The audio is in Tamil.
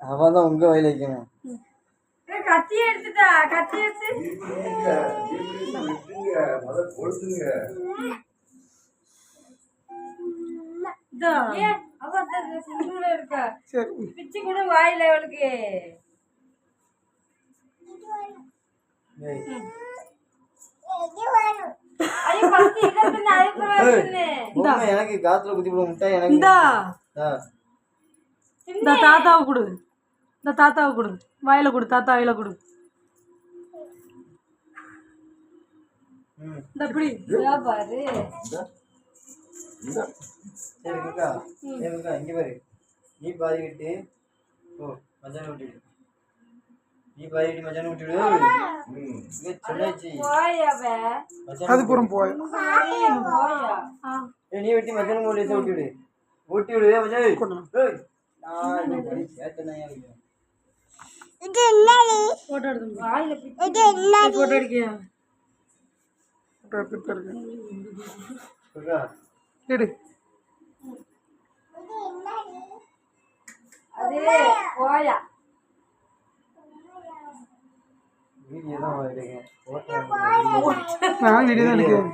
அவதான் உங்க வயல வைக்கணும். கத்தி எடுத்துட்டா கத்தி எடுத்து இருக்கா பிச்சு கூட வாயில அவளுக்கு எனக்கு காத்துல குத்தி போட முட்டை எனக்கு இந்த தாத்தாவை கொடு, இந்த தாத்தாவை கொடு, வாயில கொடு, தாத்தா வாயில கொடு. இந்த அப்படி பாரு. இங்க பாரு, நீ பாதி விட்டு மச்சான விட்டுடு, நீ பாதி விட்டு மச்சான விட்டுடு. அதுக்கப்புறம் போய் நீ வெட்டி மச்சான மூலியத்தை விட்டுடு, ஊட்டி விடு மச்சான். போட்டோ எடுக்கியா எடு வீடியோ தான் எடுக்கிறேன். நான் வீடியோ தான் எடுக்கிறேன்.